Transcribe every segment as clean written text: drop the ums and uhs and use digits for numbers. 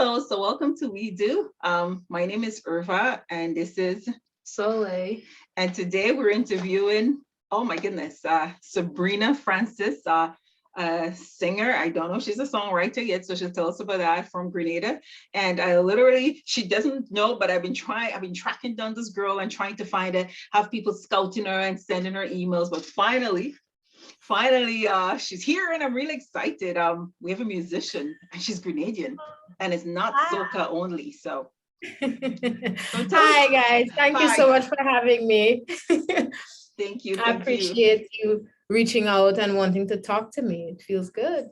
Hello, so welcome to We Do. My name is Irva, and this is Soleil. and today we're interviewing, oh my goodness, Sabrina Francis, a singer. I don't know if she's a songwriter yet, so she'll tell us about that, from Grenada. And I literally, she doesn't know, but I've been tracking down this girl and trying to find her, have people scouting her and sending her emails. But finally, she's here, and I'm really excited. We have a musician, and she's Grenadian, and it's not soca only. So Hi guys, thank you so much for having me. Thank you. I appreciate you reaching out and wanting to talk to me. It feels good.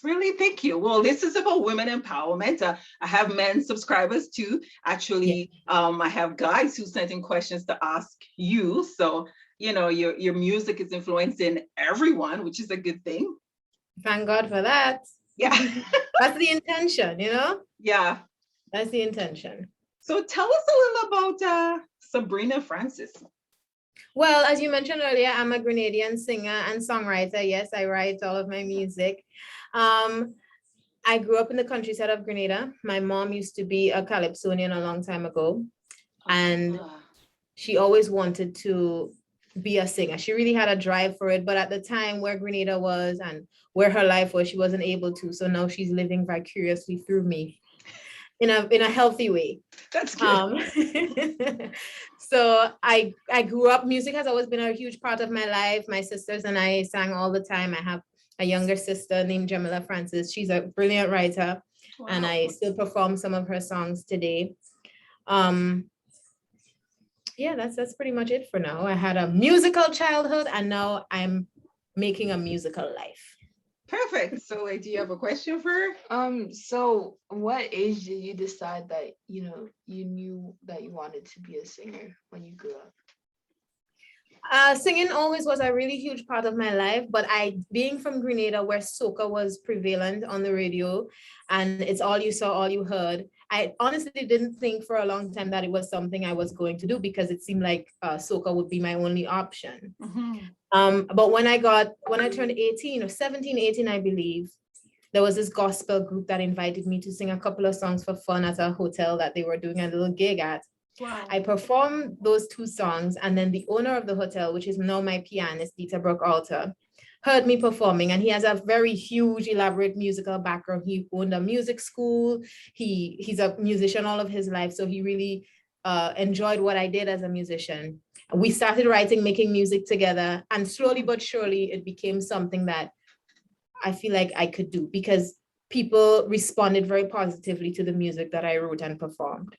Really, thank you. Well, this is about women empowerment. I have men subscribers too. Actually, I have guys who sent in questions to ask you. So, you know, your music is influencing everyone, which is a good thing. Thank God for that. Yeah. That's the intention, you know? Yeah. That's the intention. So tell us a little about Sabrina Francis. Well, as you mentioned earlier, I'm a Grenadian singer and songwriter. Yes, I write all of my music. I grew up in the countryside of Grenada. My mom used to be a calypsonian a long time ago, and she always wanted to be a singer. She really had a drive for it, but at the time where Grenada was and where her life was, she wasn't able to. So now she's living vicariously through me in a healthy way. That's good. So I grew up, music has always been a huge part of my life. My sisters and I sang all the time. I have a younger sister named Sabrina Francis. She's a brilliant writer. Wow. And I still perform some of her songs today. Yeah, that's pretty much it for now. I had a musical childhood, and now I'm making a musical life. Perfect. So do you have a question for her? So what age did you decide that, you knew that you wanted to be a singer when you grew up? Singing always was a really huge part of my life, but being from Grenada, where soca was prevalent on the radio, and it's all you saw, all you heard, I honestly didn't think for a long time that it was something I was going to do, because it seemed like soca would be my only option. Mm-hmm. But when I turned 18 or 17, 18, I believe, there was this gospel group that invited me to sing a couple of songs for fun at a hotel that they were doing a little gig at. Wow. I performed those 2 songs, and then the owner of the hotel, which is now my pianist, Dieter Brock-Alter, heard me performing, and he has a very huge, elaborate musical background. He owned a music school. He's a musician all of his life, so he really enjoyed what I did as a musician. We started writing, making music together, and slowly but surely it became something that I feel like I could do, because people responded very positively to the music that I wrote and performed.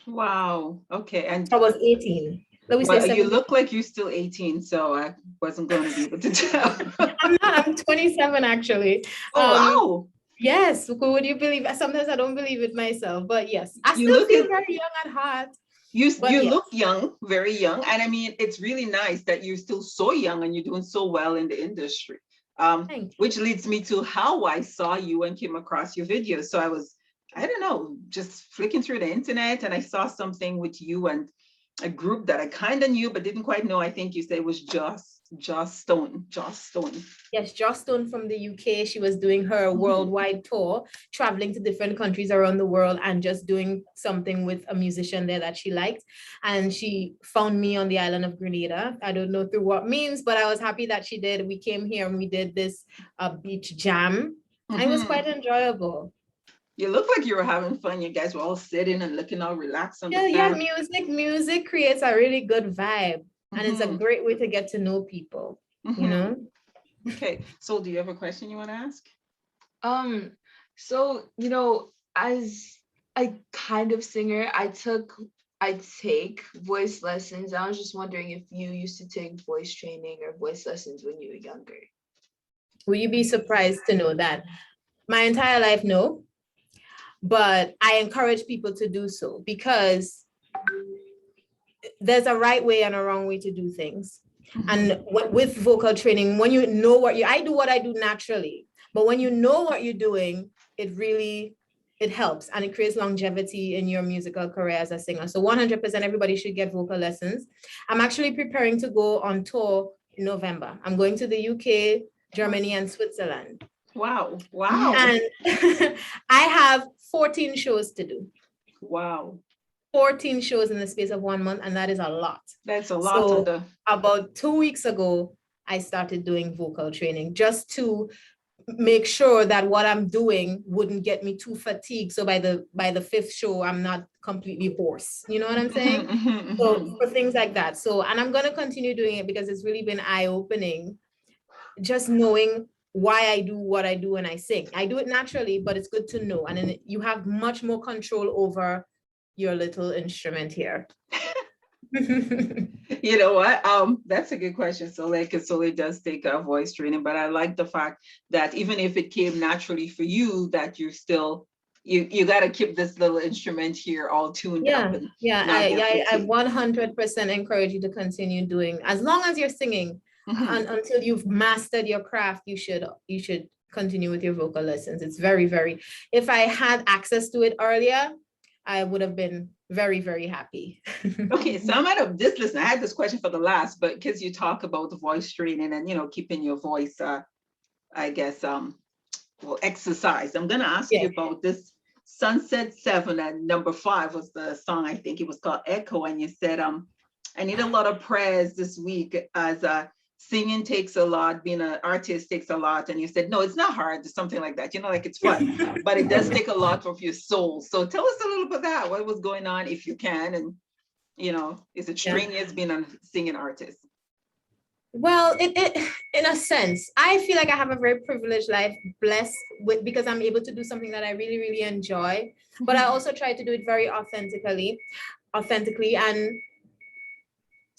Wow. Okay. And I was 18. Well, you look like you're still 18, so I wasn't going to be able to tell. I'm not. I'm 27 actually. Oh, wow. Yes. Would you believe? Sometimes I don't believe it myself, but yes, I still feel very young at heart. You look young, very young, and I mean, it's really nice that you're still so young and you're doing so well in the industry. Which leads me to how I saw you and came across your videos. So I don't know, just flicking through the internet, and I saw something with you and a group that I kind of knew but didn't quite know. I think you said it was Joss Stone. Yes, Joss Stone from the UK. She was doing her worldwide tour, traveling to different countries around the world and just doing something with a musician there that she liked. And she found me on the island of Grenada. I don't know through what means, but I was happy that she did. We came here and we did this beach jam. And it was quite enjoyable. You look like you were having fun. You guys were all sitting and looking all relaxed. Yeah, music creates a really good vibe. And it's a great way to get to know people, you know? Okay, so do you have a question you want to ask? So, as a kind of singer, I take voice lessons. I was just wondering if you used to take voice training or voice lessons when you were younger. Will you be surprised to know that? My entire life, no. But I encourage people to do so, because there's a right way and a wrong way to do things. And with vocal training, when you know I do what I do naturally, but when you know what you're doing, it helps, and it creates longevity in your musical career as a singer. So 100% everybody should get vocal lessons. I'm actually preparing to go on tour in November. I'm going to the UK, Germany, and Switzerland. Wow. Wow. And I have 14 shows to do. Wow. 14 shows in the space of 1 month, and that is a lot. That's a lot So of the. about 2 weeks ago, I started doing vocal training just to make sure that what I'm doing wouldn't get me too fatigued. So by the fifth show, I'm not completely hoarse. You know what I'm saying? So for things like that. So, and I'm gonna continue doing it because it's really been eye-opening, just knowing why I do what I do when I sing. I do it naturally, but it's good to know. And then you have much more control over your little instrument here. You know what? That's a good question. So like, Soleil does take voice training, but I like the fact that even if it came naturally for you, that you're still, you got to keep this little instrument here all tuned up. Yeah, not get I fatigued. 100% encourage you to continue doing, as long as you're singing, and until you've mastered your craft, you should continue with your vocal lessons. It's very, very, if I had access to it earlier, I would have been very, very happy. Okay, so I'm out of this. Listen, I had this question for the last, but because you talk about the voice training and keeping your voice, I guess, well, exercise. I'm gonna ask you about this. Sunset 7 and number 5 was the song. I think it was called Echo, and you said, I need a lot of prayers this week as singing takes a lot, being an artist takes a lot. And you said, no, it's not hard, it's something like that, like it's fun, but it does take a lot of your soul. So tell us a little bit of that, what was going on, if you can, and is it strenuous being a singing artist? Well, it in a sense, I feel like I have a very privileged life, blessed with, because I'm able to do something that I really, really enjoy. But I also try to do it very authentically. And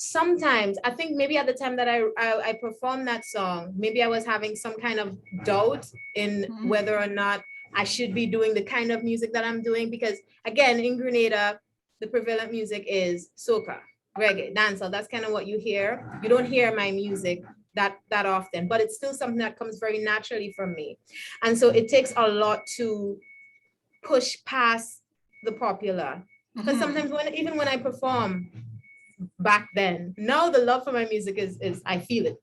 sometimes I think maybe at the time that I performed that song, maybe I was having some kind of doubt in whether or not I should be doing the kind of music that I'm doing, because again, in Grenada, the prevalent music is soca, reggae, dancehall. That's kind of what you hear. You don't hear my music that often, but it's still something that comes very naturally from me. And so it takes a lot to push past the popular. Because sometimes even when I perform back then, now the love for my music is I feel it.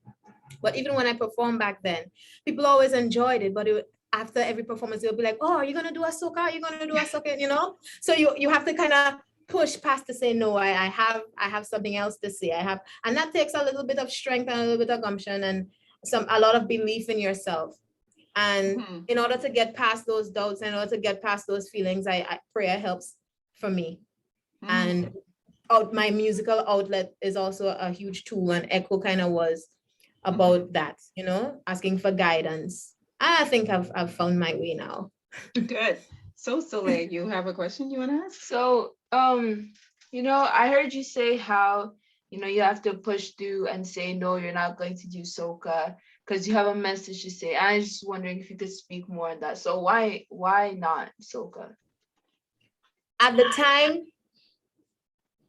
But even when I performed back then, people always enjoyed it. But after every performance, they'll be like, oh, are you gonna do a soca? Are you gonna do a soca? So you have to kind of push past to say, no, I have something else to say. And that takes a little bit of strength and a little bit of gumption and a lot of belief in yourself. And in order to get past those doubts, in order to get past those feelings, prayer helps for me. And my musical outlet is also a huge tool, and Echo kind of was about that, asking for guidance. I think I've found my way now. Good. So Soleil, you have a question you want to ask? So, I heard you say how, you have to push through and say, no, you're not going to do soca because you have a message to say. I was just wondering if you could speak more on that. So why not soca? At the time,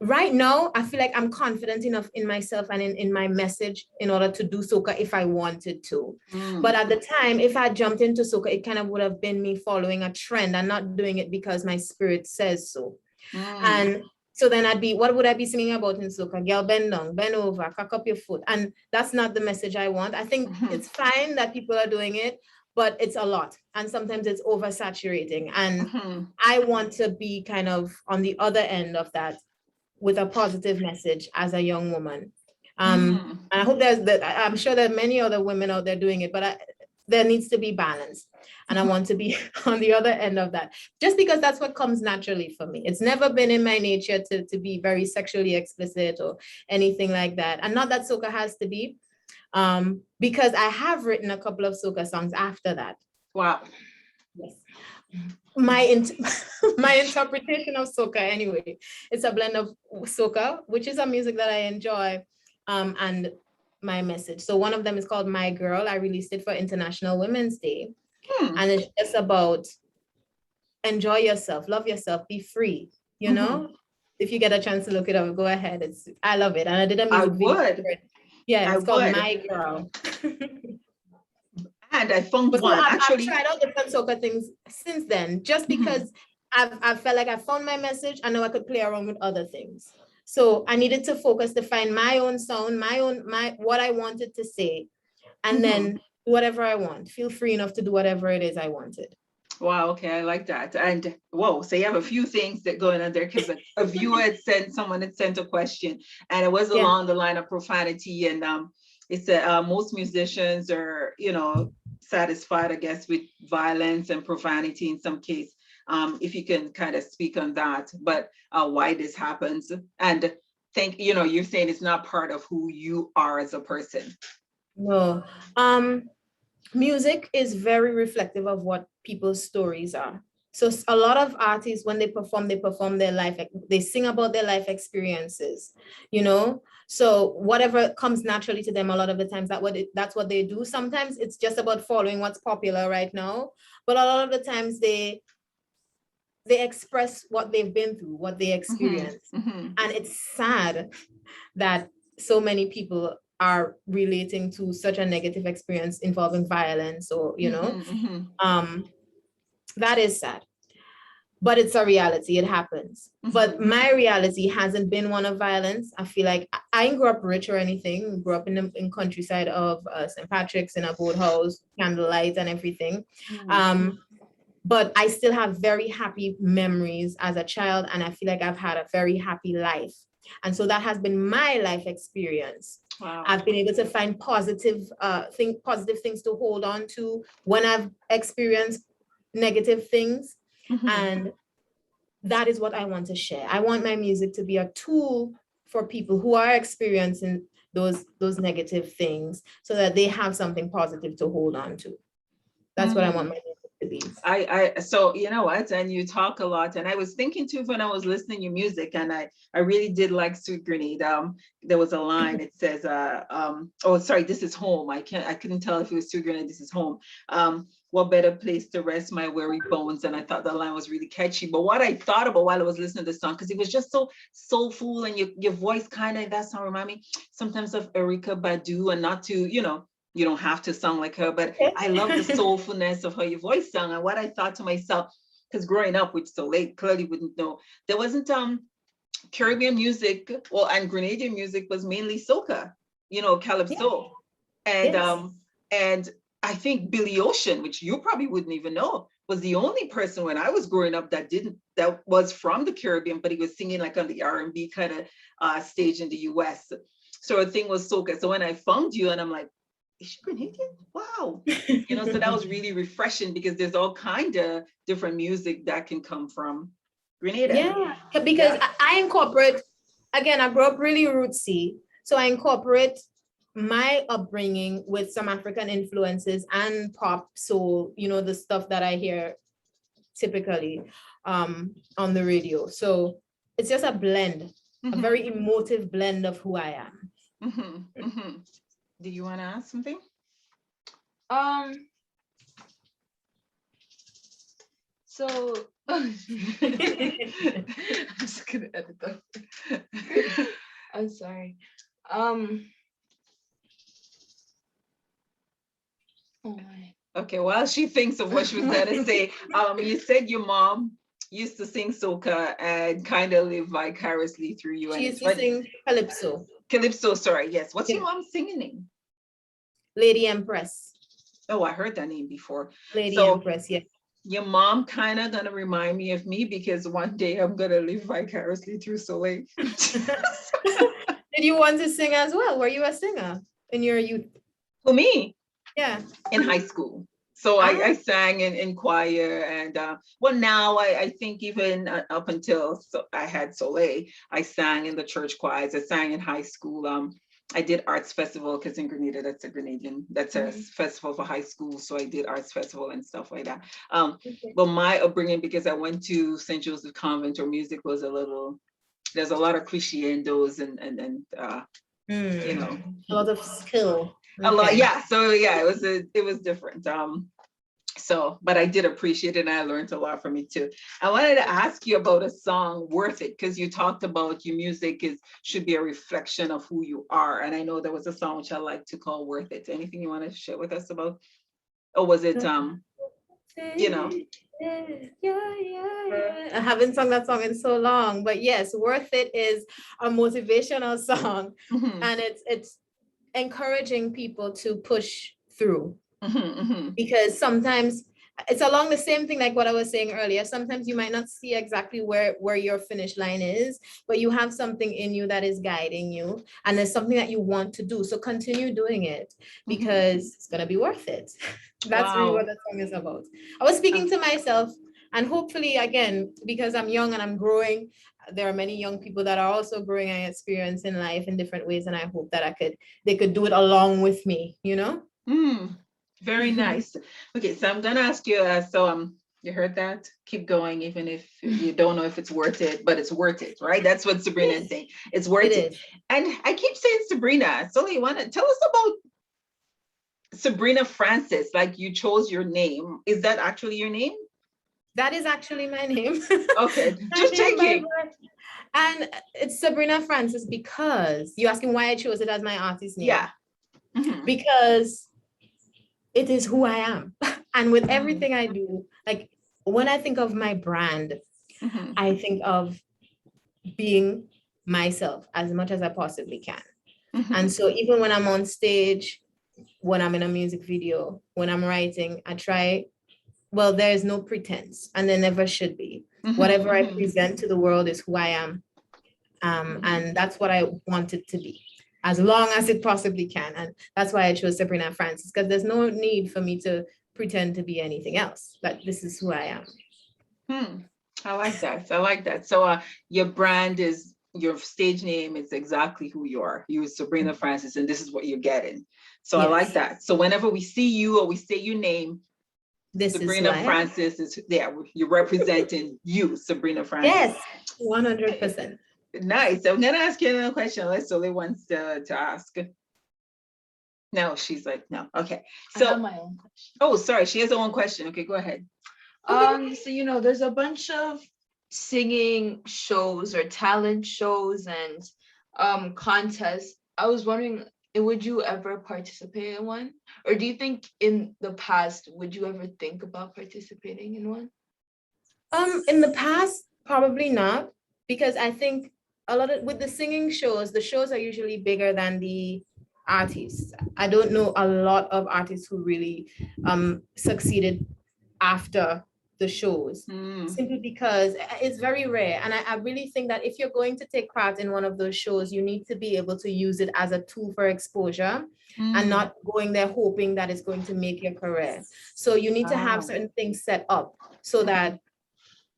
right now, I feel like I'm confident enough in myself and in my message in order to do soca if I wanted to. But at the time, if I jumped into soca, it kind of would have been me following a trend and not doing it because my spirit says so. And so then what would I be singing about in soca? Girl, bend down, bend over, cock up your foot. And that's not the message I want. I think it's fine that people are doing it, but it's a lot. And sometimes it's oversaturating. And I want to be kind of on the other end of that, with a positive message as a young woman. And I hope I'm sure there are many other women out there doing it, but there needs to be balance. And I want to be on the other end of that, just because that's what comes naturally for me. It's never been in my nature to be very sexually explicit or anything like that. And not that soca has to be, because I have written a couple of soca songs after that. Wow. Yes. My interpretation of soca, anyway, it's a blend of soca, which is a music that I enjoy, and my message. So one of them is called My Girl. I released it for International Women's Day. And it's just about enjoy yourself, love yourself, be free, If you get a chance to look it up, go ahead. I love it. And I did a music video. Yeah, it's called My Girl. And I found one. I've tried out different soca things since then, just because I felt like I found my message. I know I could play around with other things. So I needed to focus to find my own sound, what I wanted to say, and then whatever I want. Feel free enough to do whatever it is I wanted. Wow, okay, I like that. And whoa, so you have a few things that going on there because a viewer someone had sent a question, and it was along the line of profanity. And it said most musicians are, satisfied, I guess, with violence and profanity in some case. If you can kind of speak on that, but why this happens, and you're saying it's not part of who you are as a person. No. Music is very reflective of what people's stories are. So a lot of artists, when they perform their life, they sing about their life experiences, So whatever comes naturally to them, a lot of the times that's what they do. Sometimes it's just about following what's popular right now, but a lot of the times they express what they've been through, what they experience. And it's sad that so many people are relating to such a negative experience involving violence, or that is sad, but it's a reality. It happens. But my reality hasn't been one of violence. I feel like I didn't grow up rich or anything. Grew up in countryside of St. Patrick's, in a boathouse, candlelight and everything. But I still have very happy memories as a child, and I feel like I've had a very happy life. And so that has been my life experience. Wow. I've been able to find positive things to hold on to when I've experienced negative things. And that is what I want to share. I want my music to be a tool for people who are experiencing those negative things, so that they have something positive to hold on to. That's what I want my music to be. So you know what, and you talk a lot, and I was thinking too when I was listening to your music, and I really did like Sweet Grenade. There was a line, it says oh sorry, this is home. I couldn't tell if it was Sweet Grenade, this is home. What better place to rest my weary bones? And I thought that line was really catchy. But what I thought about while I was listening to the song, because it was just so soulful, and your voice kind of, that song remind me sometimes of Erykah Badu, and not to, you don't have to sound like her, but I love the soulfulness of how your voice sung. And what I thought to myself, because growing up with Soleil, clearly wouldn't know, there wasn't Caribbean music, and Grenadian music was mainly soca, calypso. And I think Billy Ocean, which you probably wouldn't even know, was the only person when I was growing up that was from the Caribbean, but he was singing like on the R&B kind of stage in the US. So the thing was soca. So when I found you, and I'm like, is she Grenadian? Wow. So that was really refreshing, because there's all kind of different music that can come from Grenada. Yeah, because I incorporate, again, I grew up really rootsy. So I incorporate my upbringing with some African influences and pop, soul, the stuff that I hear typically on the radio. So it's just a blend, a very emotive blend of who I am. Do you want to ask something? So I'm just gonna edit that. I'm sorry. Oh my. Okay, while she thinks of what she was gonna say, you said your mom used to sing soca and kind of live vicariously through you. She used to sing calypso. Calypso, sorry, yes. What's your mom's singing name? Lady Empress. Oh, I heard that name before. Lady Empress, yes. Your mom kind of gonna remind me of me, because one day I'm gonna live vicariously through Soleil. Did you want to sing as well? Were you a singer in your youth? For me? Yeah. In high school. So I sang in choir, and now I think even up until I had Soleil, I sang in the church choirs. I sang in high school. I did arts festival, because in Grenada, that's a festival for high school. So I did arts festival and stuff like that. But my upbringing, because I went to St. Joseph Convent, where music was there's a lot of crescendos and a lot of skill. A lot, yeah. So yeah, it was different. But I did appreciate it, and I learned a lot from it too. I wanted to ask you about a song, Worth It, because you talked about your music should be a reflection of who you are. And I know there was a song which I like to call Worth It. Anything you want to share with us about? Or was it I haven't sung that song in so long, but yes, Worth It is a motivational song. And it's encouraging people to push through, Because sometimes it's along the same thing like what I was saying earlier. Sometimes you might not see exactly where your finish line is, but you have something in you that is guiding you, and there's something that you want to do. So continue doing it because it's gonna be worth it. That's really what Wow. that song is about. I was speaking to myself, and hopefully, again, because I'm young and I'm growing, there are many young people that are also growing and experiencing life in different ways, and I hope that they could do it along with me, you know? Very nice. Okay, so I'm gonna ask you, you heard that? Keep going, even if you don't know if it's worth it, but it's worth it, right? That's what Sabrina is saying. It's worth it. Is. And I keep saying Sabrina. So you wanna tell us about Sabrina Francis? Like you chose your name. Is that actually your name? That is actually my name. Okay, My just name by checking. birth. And it's Sabrina Francis because you're asking why I chose it as my artist name. Yeah. Because it is who I am. And with everything I do, like when I think of my brand, I think of being myself as much as I possibly can. And so even when I'm on stage, when I'm in a music video, when I'm writing, I try, well, there's no pretense and there never should be. Whatever I present to the world is who I am. And that's what I want it to be, as long as it possibly can. And that's why I chose Sabrina Francis, because there's no need for me to pretend to be anything else, that this is who I am. I like that. I like that. So your brand is, your stage name is exactly who you are. You are Sabrina Francis, and this is what you're getting. So I like that. So whenever we see you or we say your name, this Sabrina Francis is there. You're representing you, Sabrina Francis. Yes, 100%. Nice. So I'm gonna ask you another question unless Soleil wants to ask. No, she's like, no. Okay. So I have my own question. Oh, sorry, she has her own question. Okay, go ahead. So there's a bunch of singing shows or talent shows and contests. I was wondering, would you ever participate in one? Or do you think in the past, would you ever think about participating in one? In the past, probably not, because I think a lot of with the singing shows, the shows are usually bigger than the artists. I don't know a lot of artists who really succeeded after the shows, simply because it's very rare. And I really think that if you're going to take part in one of those shows, you need to be able to use it as a tool for exposure and not going there hoping that it's going to make your career. So you need to have certain things set up so that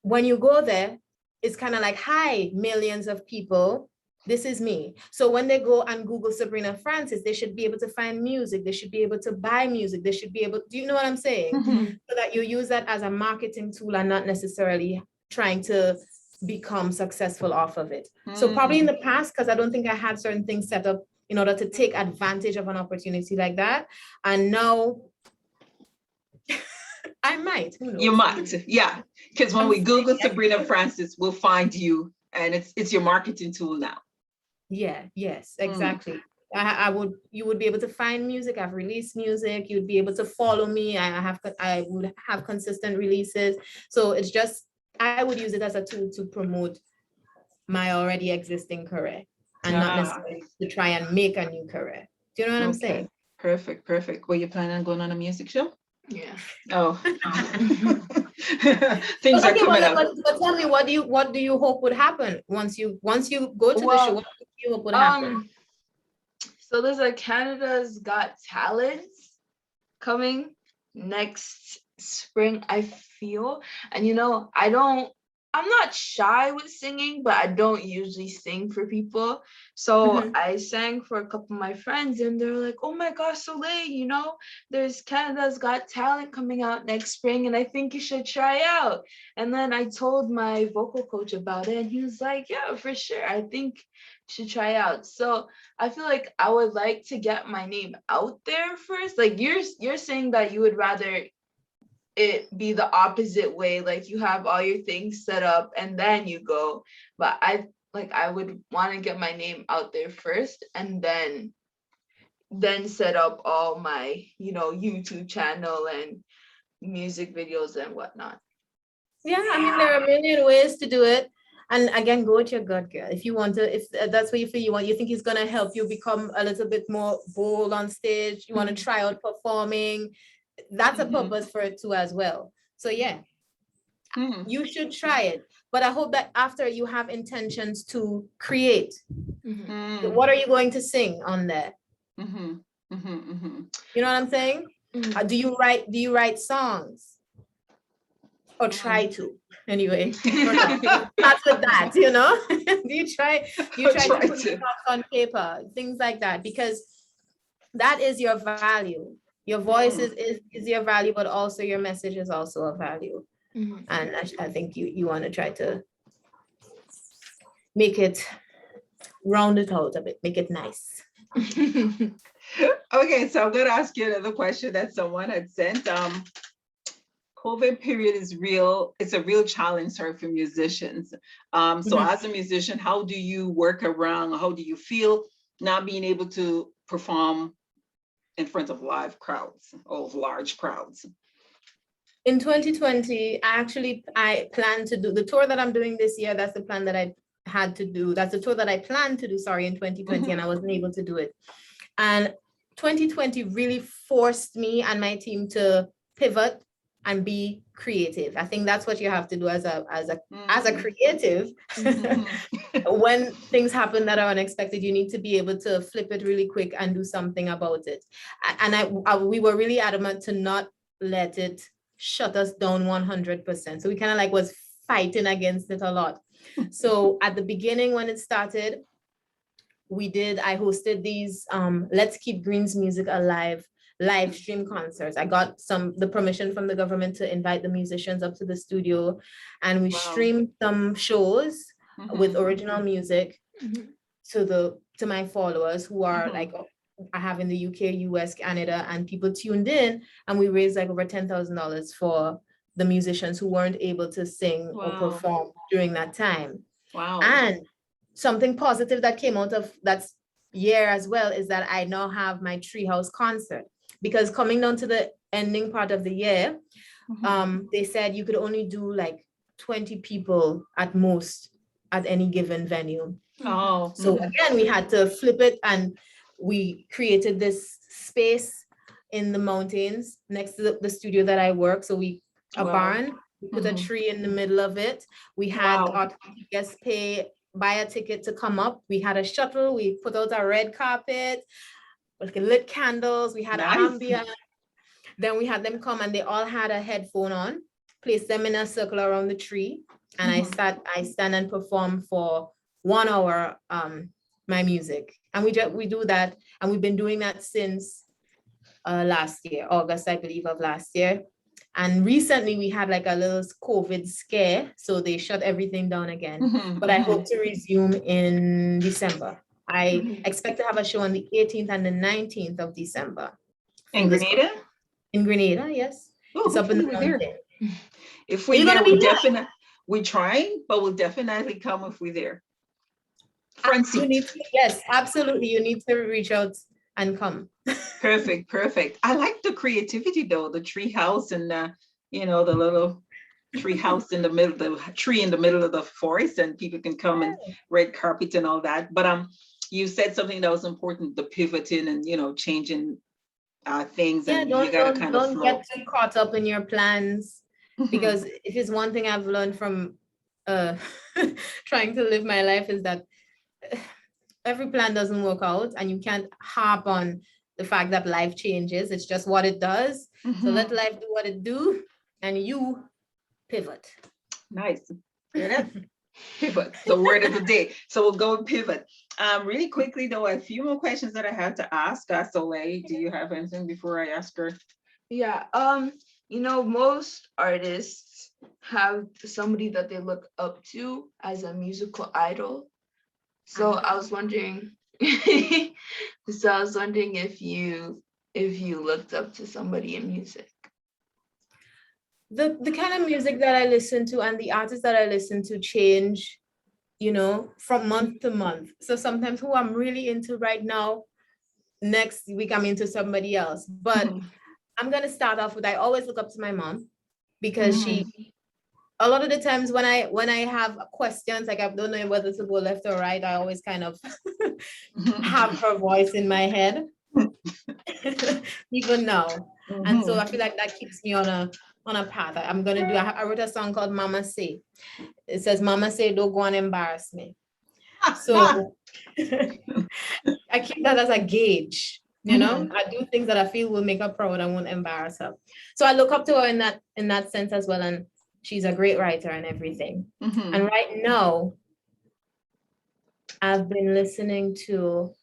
when you go there, it's kind of like, hi, millions of people, this is me. So when they go and Google Sabrina Francis, they should be able to find music. They should be able to buy music. They should be able, do you know what I'm saying? So that you use that as a marketing tool and not necessarily trying to become successful off of it. So probably in the past, because I don't think I had certain things set up in order to take advantage of an opportunity like that. And now I might. You might, yeah. Because when we Google Sabrina Francis, we'll find you, and it's your marketing tool now. Yeah, yes, exactly. You would be able to find music. I've released music. You'd be able to follow me. I would have consistent releases. So it's just, I would use it as a tool to promote my already existing career and not necessarily to try and make a new career. Do you know what I'm saying? Perfect, perfect. Were you planning on going on a music show? Yeah. Oh. Things are coming up. But tell me, what do you hope would happen once you go to the show? What do you hope would happen? So there's a Canada's Got Talent coming next spring, I feel. And I'm not shy with singing, but I don't usually sing for people. So I sang for a couple of my friends and they're like, oh my gosh, Soleil, there's Canada's Got Talent coming out next spring and I think you should try out. And then I told my vocal coach about it and he was like, yeah, for sure. I think you should try out. So I feel like I would like to get my name out there first. Like you're saying that you would rather it be the opposite way, like you have all your things set up and then you go, but I would want to get my name out there first and then set up all my YouTube channel and music videos and whatnot. Yeah, I mean there are a million ways to do it, And again, go with your gut, girl. If you want to, if that's what you feel you think he's gonna help you become a little bit more bold on stage, you want to try out performing, that's a purpose for it too as well. So yeah, you should try it. But I hope that after you have intentions to create, what are you going to sing on there? You know what I'm saying? Do you write songs? Or try to anyway. That's with that, you know. do you try to put thoughts on paper, things like that, because that is your value. Your voice is your value, but also your message is also a value. And I think you want to try to make it round it out a bit, make it nice. Okay, so I'm going to ask you another question that someone had sent. COVID period is real. It's a real challenge, sorry, for musicians. So as a musician, how do you work around, how do you feel not being able to perform in front of live crowds or large crowds? In 2020, I plan to do the tour that I'm doing this year. That's the plan that I had to do. That's the tour that I planned to do, sorry, in 2020, and I wasn't able to do it. And 2020 really forced me and my team to pivot and be creative. I think that's what you have to do as a creative. When things happen that are unexpected, you need to be able to flip it really quick and do something about it. And we were really adamant to not let it shut us down 100%. So we kind of like was fighting against it a lot. So at the beginning when it started, I hosted these Let's Keep Green's Music Alive live stream concerts. I got the permission from the government to invite the musicians up to the studio, and we streamed some shows with original music to my followers who are like I have in the UK, US, Canada, and people tuned in, and we raised like over $10,000 for the musicians who weren't able to sing or perform during that time. And something positive that came out of that year as well is that I now have my Treehouse concert, because coming down to the ending part of the year, they said you could only do like 20 people at most at any given venue. So again, we had to flip it, and we created this space in the mountains next to the studio that I work. So a barn, we put a tree in the middle of it. We had our guests buy a ticket to come up. We had a shuttle. We put out a red carpet, lit candles. We had ambience. Then we had them come, and they all had a headphone on, placed them in a circle around the tree. And I stand and perform for 1 hour, my music. And we do that. And we've been doing that since last year, August, I believe, of last year. And recently we had like a little COVID scare, so they shut everything down again. But I hope to resume in December. I expect to have a show on the 18th and the 19th of December. In Grenada? In Grenada, yes. It's up in the mountain. If we're there, we definitely, we're trying, but we'll definitely come if we're there. Yes, absolutely. You need to reach out and come. Perfect. I like the creativity though, the tree house and the little tree house in the middle, the tree in the middle of the forest, and people can come and red carpet and all that. But you said something that was important, the pivoting and changing things, and you gotta kind of don't get too caught up in your plans, because it is one thing I've learned from trying to live my life is that every plan doesn't work out, and you can't harp on the fact that life changes. It's just what it does. So let life do what it do, and you pivot. Nice. Pivot, the word of the day. So we'll go and pivot. Really quickly though, a few more questions that I have to ask Soleil. Do you have anything before I ask her? Yeah. Most artists have somebody that they look up to as a musical idol. So I was wondering if you looked up to somebody in music. The kind of music that I listen to and the artists that I listen to change, from month to month. So sometimes who I'm really into right now, next week I'm into somebody else. But I'm going to start off with, I always look up to my mom, because she a lot of the times when I have questions, like I don't know whether to go left or right, I always kind of have her voice in my head, even now. And so I feel like that keeps me on a path. I'm gonna do. I wrote a song called Mama Say. It says, Mama Say, don't go and embarrass me. So I keep that as a gauge. You know, I do things that I feel will make her proud and won't embarrass her. So I look up to her in that sense as well. And she's a great writer and everything. And right now, I've been listening to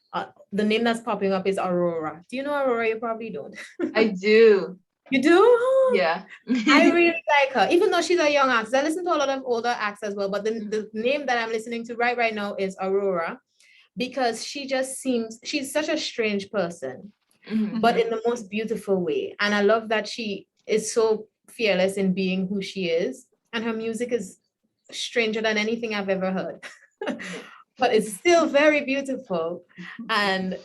the name that's popping up is Aurora. Do you know Aurora? You probably don't. I do. You do? Yeah. I really like her, even though she's a young actress. I listen to a lot of older acts as well, but the name that I'm listening to right now is Aurora, because she's such a strange person, but in the most beautiful way. And I love that she is so fearless in being who she is. And her music is stranger than anything I've ever heard. But it's still very beautiful. And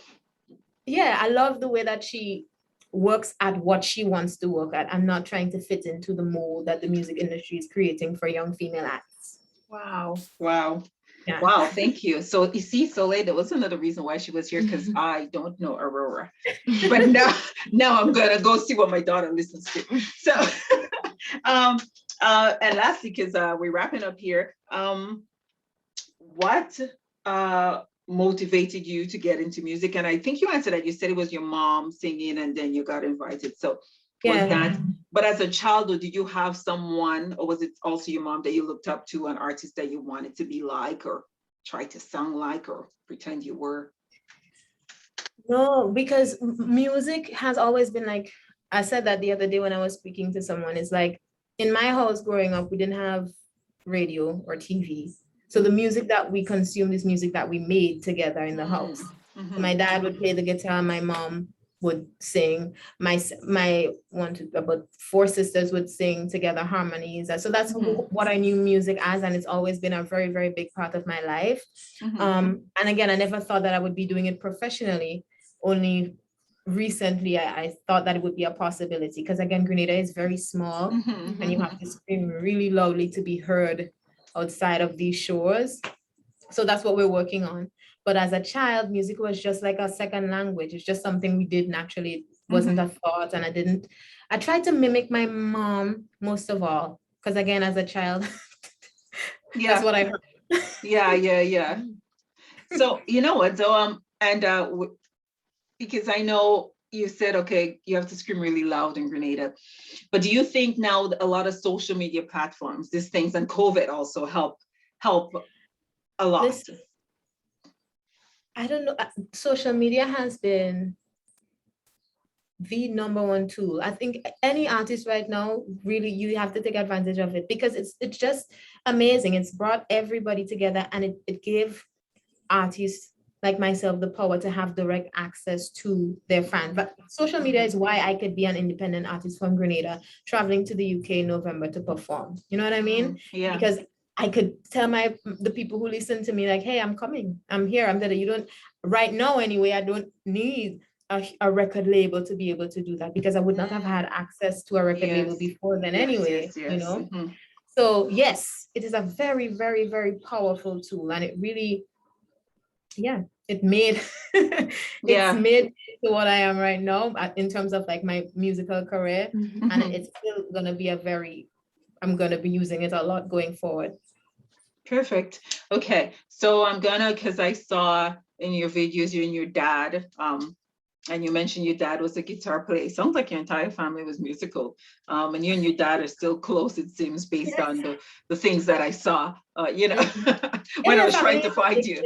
yeah, I love the way that she works at what she wants to work at and not trying to fit into the mold that the music industry is creating for young female acts. Wow. Yeah. Wow, thank you. So you see, Soleil, that was another reason why she was here, because I don't know Aurora. But now I'm gonna go see what my daughter listens to. So and lastly, because we're wrapping up here, what motivated you to get into music? And I think you answered that. You said it was your mom singing and then you got invited. So was that, but as a child, or did you have someone, or was it also your mom that you looked up to, an artist that you wanted to be like or try to sound like or pretend you were? No, because music has always been like, I said that the other day when I was speaking to someone, it's like in my house growing up, we didn't have radio or TV. So the music that we consumed is music that we made together in the house. My dad would play the guitar, my mom would sing, my about 4 sisters would sing together harmonies. So that's what I knew music as, and it's always been a very, very big part of my life. And again, I never thought that I would be doing it professionally. Only recently I thought that it would be a possibility, because again, Grenada is very small and you have to scream really loudly to be heard outside of these shores. So that's what we're working on. But as a child, music was just like a second language. It's just something we did naturally. It wasn't a thought. And I tried to mimic my mom most of all, because again, as a child, that's what I heard. Yeah. So you know what, so because I know you said, okay, you have to scream really loud in Grenada, but do you think now a lot of social media platforms, these things, and COVID also help a lot? Listen, I don't know. Social media has been the #1 tool. I think any artist right now, really, you have to take advantage of it, because it's just amazing. It's brought everybody together, and it gave artists like myself the power to have direct access to their fans. But social media is why I could be an independent artist from Grenada traveling to the UK in November to perform. You know what I mean? Yeah. Because I could tell the people who listen to me, like, hey, I'm coming, I'm here, I'm there. You don't, right now anyway, I don't need a record label to be able to do that, because I would not have had access to a record label before then anyway, you know? So yes, it is a very, very, very powerful tool, and it really, it made it's made to what I am right now in terms of like my musical career. And it's still gonna be I'm gonna be using it a lot going forward. Perfect. Okay, so I'm gonna, because I saw in your videos you and your dad, and you mentioned your dad was a guitar player. Sounds like your entire family was musical. And you and your dad are still close, it seems, based on the things that I saw, you know, when I was trying to find you.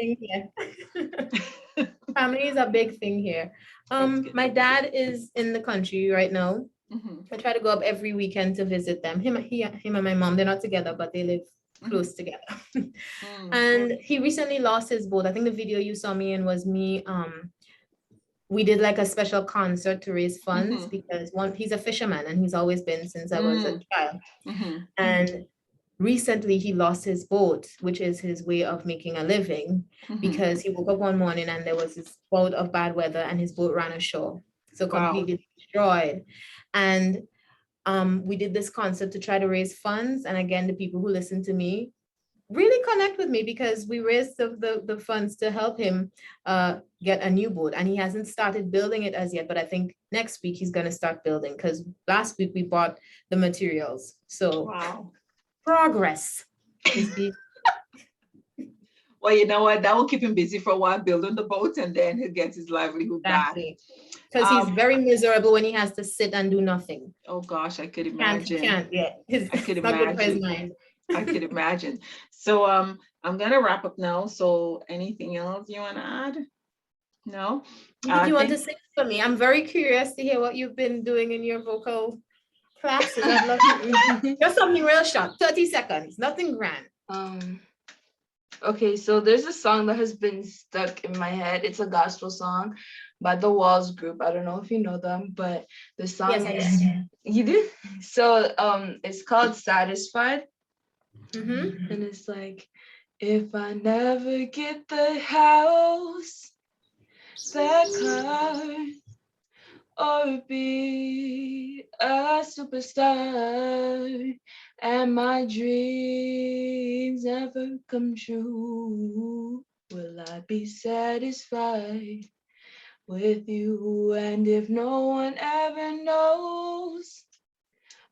Family is a big thing here. My dad is in the country right now. I try to go up every weekend to visit them. Him and my mom, they're not together, but they live close together. And he recently lost his boat. I think the video you saw me in was me. We did like a special concert to raise funds, because he's a fisherman, and he's always been since I was a child. And recently he lost his boat, which is his way of making a living, because he woke up one morning and there was this bout of bad weather and his boat ran ashore. So completely destroyed. And We did this concert to try to raise funds. And again, the people who listen to me really connect with me because we raised the funds to help him get a new boat. And he hasn't started building it as yet, but I think next week he's going to start building because last week we bought the materials. So Wow. progress is being. Well, you know what? That will keep him busy for a while building the boat, and then he'll get his livelihood back. Because he's very miserable when he has to sit and do nothing. Oh gosh, I could imagine. Can't. I could not good for his imagine. mind. I could imagine. So I'm gonna wrap up now. So anything else you want to add? No? Did you want to sing for me? I'm very curious to hear what you've been doing in your vocal classes. I'd love to. Just something real short, 30 seconds, nothing grand. Okay, so there's a song that has been stuck in my head. It's a gospel song by the Walls group. I don't know if you know them, but the song Yes, you do? So it's called Satisfied. Mm-hmm. And it's like, if I never get the house, that car, or be a superstar, and my dreams never come true, will I be satisfied with you? And if no one ever knows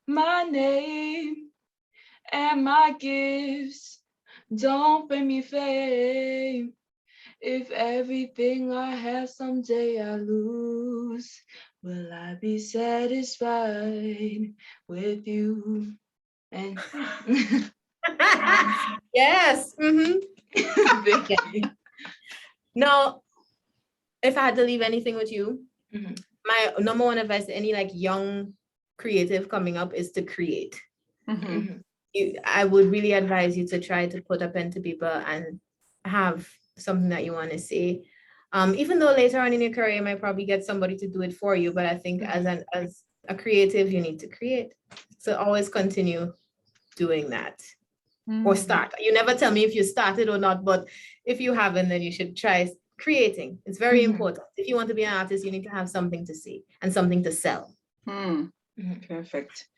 my name and my gifts don't bring me fame, if everything I have someday I lose, will I be satisfied with you? And Yes. Mm-hmm. Now, if I had to leave anything with you, my number one advice to any like young creative coming up is to create. I would really advise you to try to put a pen to paper and have something that you want to say. Even though later on in your career, you might probably get somebody to do it for you, but I think as a creative, you need to create. So always continue doing that or start. You never tell me if you started or not, but if you haven't, then you should try creating. It's very important. If you want to be an artist, you need to have something to say and something to sell. Perfect.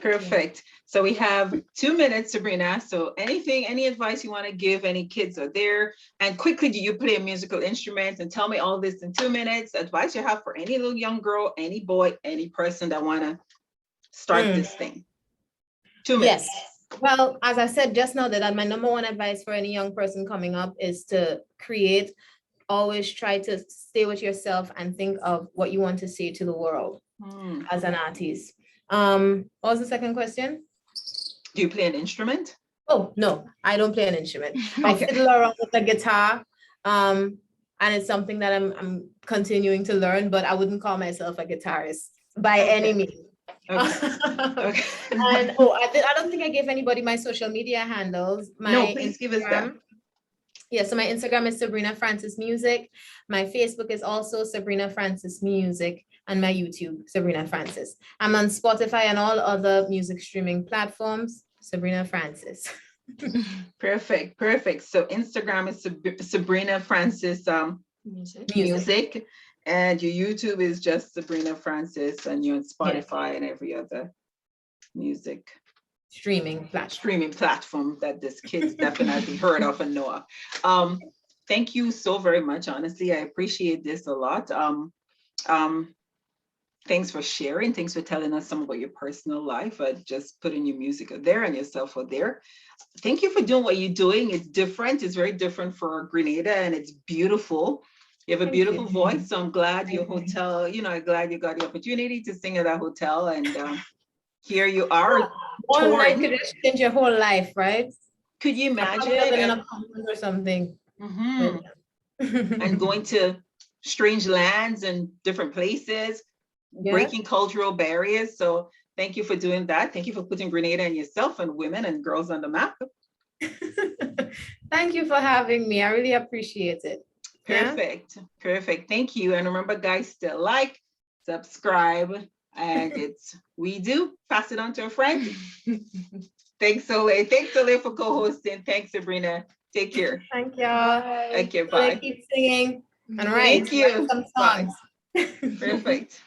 Perfect. So we have 2 minutes, Sabrina. So any advice you want to give any kids are there? And quickly, do you play a musical instrument? And tell me all this in 2 minutes. Advice you have for any little young girl, any boy, any person that want to start this thing. 2 minutes. Yes. Well, as I said just now, that my number one advice for any young person coming up is to create. Always try to stay with yourself and think of what you want to say to the world as an artist. What was the second question? Do you play an instrument? Oh, no, I don't play an instrument. I fiddle around with the guitar. And it's something that I'm continuing to learn, but I wouldn't call myself a guitarist by any means. Okay. And I don't think I gave anybody my social media handles. No, please give us that. Yeah, so my Instagram is Sabrina Francis Music. My Facebook is also Sabrina Francis Music, and my YouTube, Sabrina Francis. I'm on Spotify and all other music streaming platforms, Sabrina Francis. Perfect, perfect. So Instagram is Sabrina Francis music, and your YouTube is just Sabrina Francis, and you're on Spotify and every other music streaming platform that this kid's definitely heard of and know of. Thank you so very much. Honestly, I appreciate this a lot. Thanks for sharing. Thanks for telling us some about your personal life. Just putting your music out there and yourself out there. Thank you for doing what you're doing. It's different. It's very different for Grenada, and it's beautiful. You have a beautiful voice. So I'm glad your hotel, I'm glad you got the opportunity to sing at that hotel, and here you are. One night could change your whole life, right? Could you imagine? Or something. And going to strange lands and different places, breaking cultural barriers. So thank you for doing that. Thank you for putting Grenada and yourself and women and girls on the map. Thank you for having me. I really appreciate it. Perfect. Perfect. Thank you. And remember, guys, still like, subscribe, and we do pass it on to a friend. Thanks, Soleil. Thanks, Soleil, for co-hosting. Thanks, Sabrina. Take care. Thank y'all. Thank you. Bye. Keep singing and Thank you. write some songs. Perfect.